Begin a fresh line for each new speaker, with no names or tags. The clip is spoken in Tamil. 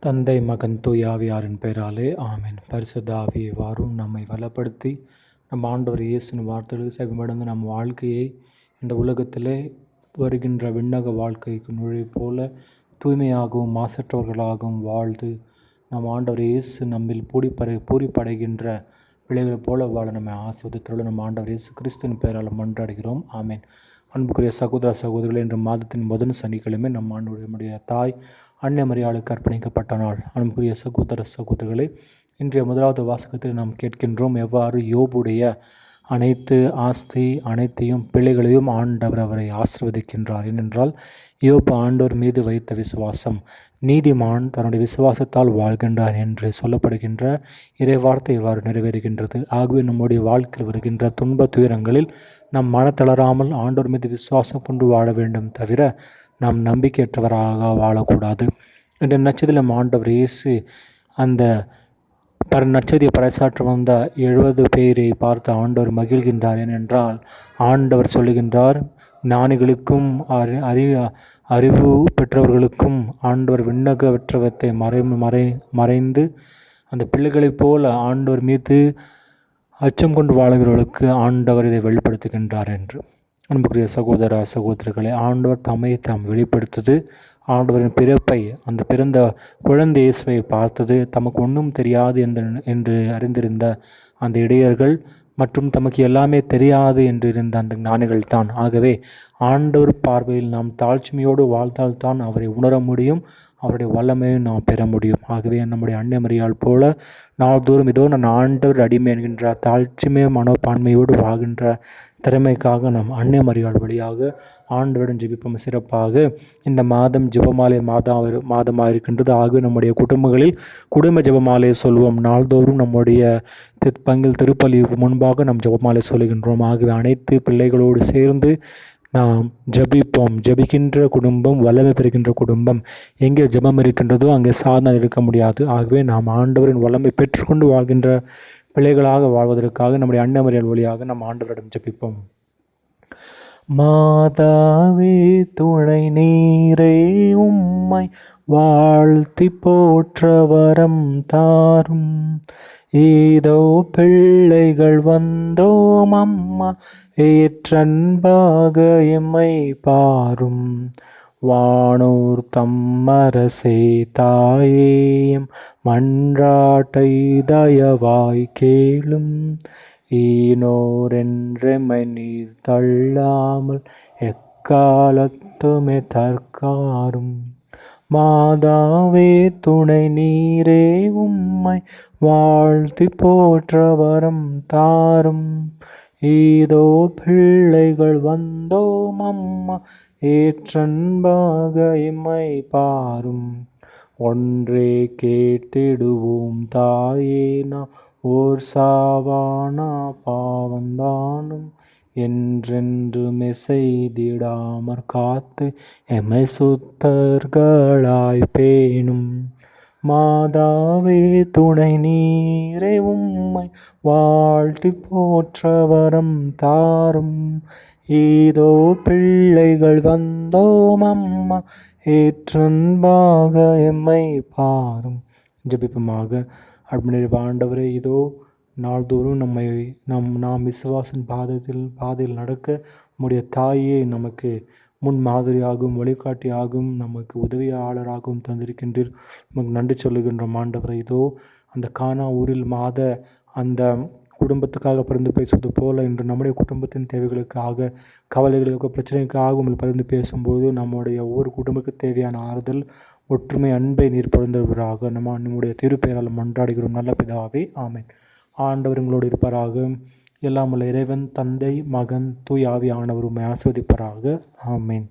தந்தை மகன் தூய ஆவியாரின் பெயராலே ஆமென். பரிசுத்த ஆவியை வாரும் நம்மை வளப்படுத்தி நம் ஆண்டவர் இயேசுவின் வார்த்தைகளுக்கு செவிமடந்து நம் வாழ்க்கையை இந்த உலகத்திலே வருகின்ற விண்ணக வாழ்க்கைக்கு நுழைவு போல தூய்மையாகவும் மாசற்றவர்களாகவும் வாழ்ந்து நம் ஆண்டவர் இயேசு நம்மில் பூரிப்படைகின்ற பிள்ளைகளைப் போல வாழ நம்மை ஆசீர்வதித்துள்ள நம் ஆண்டவர் இயேசு கிறிஸ்துவின் பெயரால் மன்றாடுகிறோம். ஆமென். அன்புக்குரிய சகோதர சகோதரிகளே, இன்று மாதத்தின் முதல் சனிக்கிழமை நம் நம்முடைய தாய் அன்னை மரியாளுக்கு அர்ப்பணிக்கப்பட்ட நாள். அன்புக்குரிய சகோதர சகோதரிகளே, இன்றைய முதலாவது வாசகத்தில் நாம் கேட்கின்றோம் எவ்வாறு யோபுடைய அனைத்து ஆஸ்தி அனைத்தையும் பிள்ளைகளையும் ஆண்டவர் அவரை ஆசீர்வதிக்கின்றார். ஏனென்றால் யோபு ஆண்டவர் மீது வைத்த விசுவாசம், நீதிமான் தன்னுடைய விசுவாசத்தால் வாழ்கின்றார் என்று சொல்லப்படுகின்ற இறைவார்த்தை இவ்வாறு நிறைவேறுகின்றது. ஆகவே நம்முடைய வாழ்க்கையில் வருகின்ற துன்ப துயரங்களில் நாம் மனத்தளராமல் ஆண்டவர் மீது விசுவாசம் கொண்டு வாழ வேண்டும் தவிர நாம் நம்பிக்கையற்றவராக வாழக்கூடாது. என்ற நட்சத்திரம் ஆண்டவர் இயேசு அந்த நற்செய்தியை பறைசாற்ற வந்த 70 பேரை பார்த்து ஆண்டவர் மகிழ்கின்றார். ஏனென்றால் ஆண்டவர் சொல்லுகின்றார், ஞானிகளுக்கும் அறிவு பெற்றவர்களுக்கும் ஆண்டவர் விண்ணக வெற்றவத்தை மறைந்து அந்த பிள்ளைகளைப் போல ஆண்டவர் மீது அச்சம் கொண்டு வாழ்கிறவர்களுக்கு ஆண்டவர் இதை வெளிப்படுத்துகின்றார் என்று. அன்புக்குரிய சகோதர சகோதரிகளை, ஆண்டவர் தாம் வெளிப்படுத்துது. ஆண்டவரின் பிறப்பை, அந்த பிறந்த குழந்தை இயேசுவை பார்த்தது தமக்கு ஒன்றும் தெரியாது என்று அறிந்திருந்த அந்த இடையர்கள் மற்றும் தமக்கு எல்லாமே தெரியாது என்று இருந்த அந்த ஞானிகள் தான். ஆகவே ஆண்டவர் பார்வையில் நாம் தாழ்ச்சிமையோடு வாழ்ந்தால்தான் அவரை உணர முடியும், அவருடைய வல்லமையை நாம் பெற முடியும். ஆகவே நம்முடைய அன்னை மரியாள் போல நாள்தோறும் இதோ நான் ஆண்டவர் அடிமை என்கின்ற தாழ்ச்சிமை மனப்பான்மையோடு வாழ்கின்ற திறமைக்காக நாம் அன்னை மரியாள் வழியாக ஆண்டவரிடம் ஜெபிப்போம். சிறப்பாக இந்த மாதம் ஜெபமாலை மாதமாக இருக்கின்றது. ஆகவே நம்முடைய குடும்பங்களில் குடும்ப ஜெபமாலையை சொல்வோம். நாள்தோறும் நம்முடைய பங்கில் திருப்பலி முன்பாக நாம் ஜெபமாலை சொல்லுகின்றோம். ஆகவே அனைத்து பிள்ளைகளோடு சேர்ந்து நாம் ஜெபிப்போம். ஜெபிக்கின்ற குடும்பம் வல்லமை பெறுகின்ற குடும்பம். எங்கே ஜெபம் இருக்கின்றதோ அங்கே சாதனை இருக்க முடியாது. ஆகவே நாம் ஆண்டவரின் வல்லமை பெற்றுக்கொண்டு வாழ்கின்ற பிள்ளைகளாக வாழ்வதற்காக நம்முடைய அன்னை மரியாள் வழியாக நாம் ஆண்டவரிடம் ஜெபிப்போம். மாதாவே துணை நீரே, உம்மை வாழ்த்தி போற்ற வரம் தாரும். ஏதோ பிள்ளைகள் வந்தோம் அம்மா, ஏற்றன்பாக எம்மை பாரும். வானோர் தம்மரசே தாயேயம் மன்றாட்டை தயவாய் கேளும். ஈனோர் என்றெம்மை நீர் தள்ளாமல் எக்காலத்துமே தற்காரும். மாதாவே துணை நீரே, உம்மை வாழ்த்தி போற்ற வரம் தாரும். ஏதோ பிள்ளைகள் வந்தோம் அம்மா, ஏற்றன்பாக எம்மை பாரும். ஒன்றே கேட்டிடுவோம் தாயே, நாம் ஓர் சாவானா பாவந்தானும் என்றென்றுமே செய்திடாமற் காத்து எம்மை சுத்தர்களாய் பேணும். மாதாவே துணை நீரே, உம்மை வாழ்த்தி போற்ற வரம் தாரும். ஏதோ பிள்ளைகள் வந்தோம் அம்மா, ஏற்றன்பாக எம்மை பாரும். ஜெபிப்பமாக. அருள்நிறை ஆண்டவரே, இதோ நாள்தோறும் நாம் விசுவாசின் பாதையில் நடக்க நம்முடைய தாயே நமக்கு முன் மாதிரியாகவும் வழிகாட்டியாகவும் நமக்கு உதவியாளராகவும் தந்திருக்கின்றீர். நமக்கு நன்றி சொல்லுகின்றோம் ஆண்டவரை. இதோ அந்த கானா ஊரில் அந்த குடும்பத்துக்காக பரிந்து பேசுவது போல இன்று நம்முடைய குடும்பத்தின் தேவைகளுக்காக, கவலைகளுக்கு, பிரச்சனைக்காக உங்களை பரிந்து பேசும்போது நம்முடைய ஒவ்வொரு குடும்பத்துக்கு தேவையான ஆறுதல், ஒற்றுமை, அன்பை நீர் பொருந்தவராக நம்முடைய திருப்பெயரால் மன்றாடுகிறோம் நல்ல பிதாவே, ஆமென். ஆண்டவர் உங்களோடு இருப்பாராக. எல்லாம் உள்ள இறைவன் தந்தை மகன் தூய ஆவியானவர் உம்மை ஆசீர்வதிப்பாராக. ஆமென்.